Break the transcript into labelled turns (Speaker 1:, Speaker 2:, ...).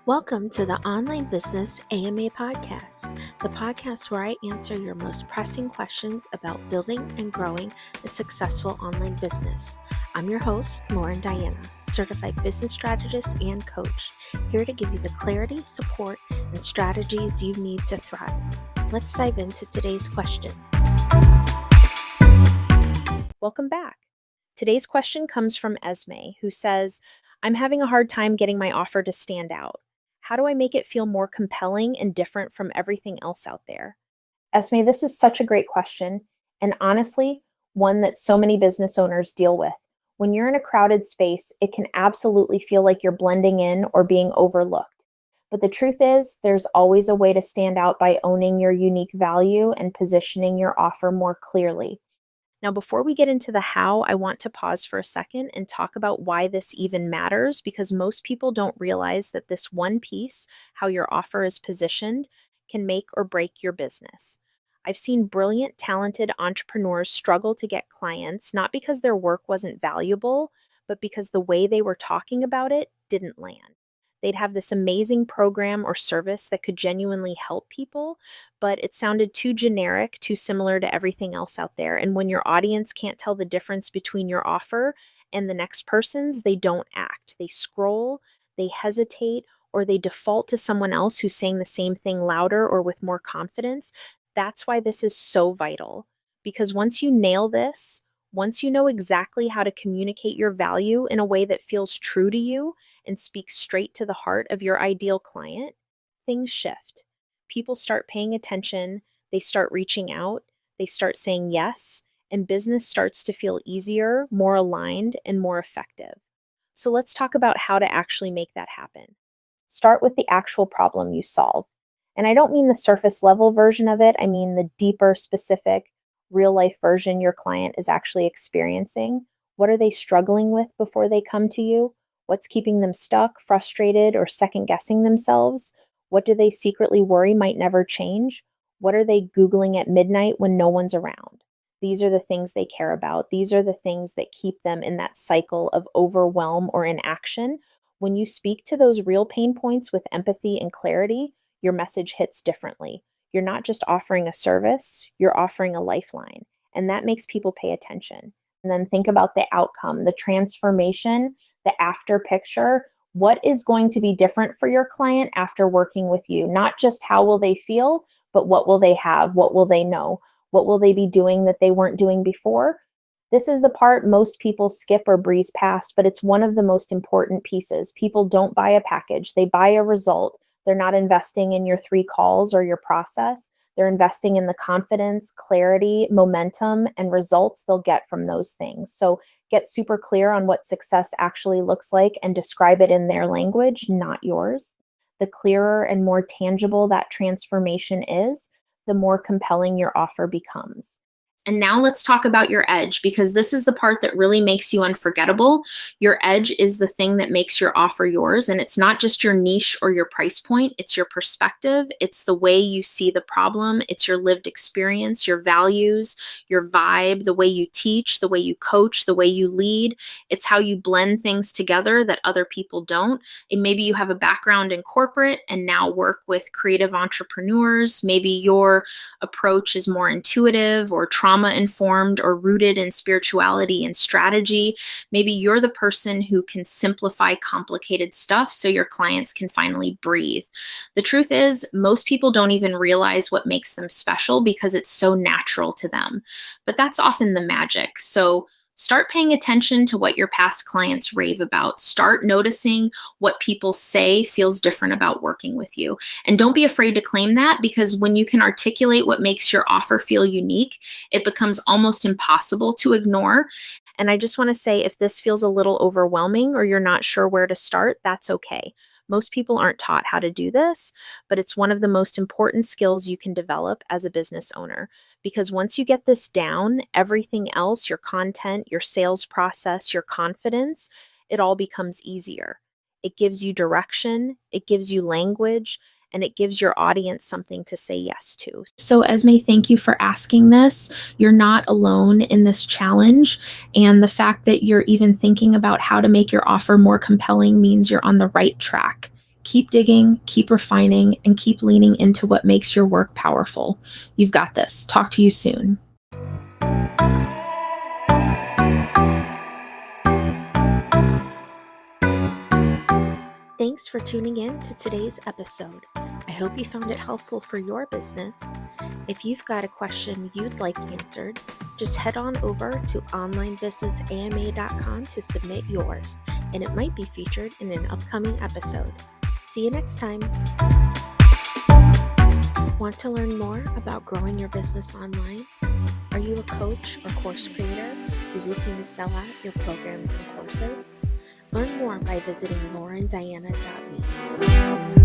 Speaker 1: Welcome to the Online Business AMA Podcast, the podcast where I answer your most pressing questions about building and growing a successful online business. I'm your host, Lauren Diana, certified business strategist and coach, here to give you the clarity, support, and strategies you need to thrive. Let's dive into today's question. Welcome back. Today's question comes from Esme, who says, I'm having a hard time getting my offer to stand out. How do I make it feel more compelling and different from everything else out there? Esme, this is such a great question, and honestly, one that so many business owners deal with. When you're in a crowded space, it can absolutely feel like you're blending in or being overlooked. But the truth is, there's always a way to stand out by owning your unique value and positioning your offer more clearly. Now, before we get into the how, I want to pause for a second and talk about why this even matters, because most people don't realize that this one piece, how your offer is positioned, can make or break your business. I've seen brilliant, talented entrepreneurs struggle to get clients, not because their work wasn't valuable, but because the way they were talking about it didn't land. They'd have this amazing program or service that could genuinely help people, but it sounded too generic, too similar to everything else out there. And when your audience can't tell the difference between your offer and the next person's, they don't act. They scroll, they hesitate, or they default to someone else who's saying the same thing louder or with more confidence. That's why this is so vital. Because once you nail this, once you know exactly how to communicate your value in a way that feels true to you and speaks straight to the heart of your ideal client, things shift. People start paying attention, they start reaching out, they start saying yes, and business starts to feel easier, more aligned, and more effective. So let's talk about how to actually make that happen. Start with the actual problem you solve. And I don't mean the surface level version of it, I mean the deeper, specific, real life version your client is actually experiencing. What are they struggling with before they come to you? What's keeping them stuck, frustrated, or second guessing themselves? What do they secretly worry might never change? What are they Googling at midnight when no one's around? These are the things they care about. These are the things that keep them in that cycle of overwhelm or inaction. When you speak to those real pain points with empathy and clarity, your message hits differently. You're not just offering a service, you're offering a lifeline, and that makes people pay attention. And then think about the outcome, the transformation, the after picture. What is going to be different for your client after working with you? Not just how will they feel, but what will they have? What will they know? What will they be doing that they weren't doing before? This is the part most people skip or breeze past, but it's one of the most important pieces. People don't buy a package, they buy a result. They're not investing in your 3 calls or your process. They're investing in the confidence, clarity, momentum, and results they'll get from those things. So get super clear on what success actually looks like and describe it in their language, not yours. The clearer and more tangible that transformation is, the more compelling your offer becomes. And now let's talk about your edge, because this is the part that really makes you unforgettable. Your edge is the thing that makes your offer yours. And it's not just your niche or your price point. It's your perspective. It's the way you see the problem. It's your lived experience, your values, your vibe, the way you teach, the way you coach, the way you lead. It's how you blend things together that other people don't. And maybe you have a background in corporate and now work with creative entrepreneurs. Maybe your approach is more intuitive or trauma-informed or rooted in spirituality and strategy. Maybe you're the person who can simplify complicated stuff so your clients can finally breathe. The truth is, most people don't even realize what makes them special because it's so natural to them. But that's often the magic. So start paying attention to what your past clients rave about. Start noticing what people say feels different about working with you. And don't be afraid to claim that, because when you can articulate what makes your offer feel unique, it becomes almost impossible to ignore. And I just want to say, if this feels a little overwhelming or you're not sure where to start, that's okay. Most people aren't taught how to do this, but it's one of the most important skills you can develop as a business owner. Because once you get this down, everything else, your content, your sales process, your confidence, it all becomes easier. It gives you direction, it gives you language, and it gives your audience something to say yes to. So Esme, thank you for asking this. You're not alone in this challenge. And the fact that you're even thinking about how to make your offer more compelling means you're on the right track.
Speaker 2: Keep digging, keep refining, and keep leaning into what makes your work powerful. You've got this. Talk to you soon.
Speaker 1: Thanks for tuning in to today's episode. I hope you found it helpful for your business. If you've got a question you'd like answered, just head on over to onlinebusinessama.com to submit yours, and it might be featured in an upcoming episode. See you next time. Want to learn more about growing your business online? Are you a coach or course creator who's looking to sell out your programs and courses? Learn more by visiting laurendiana.me.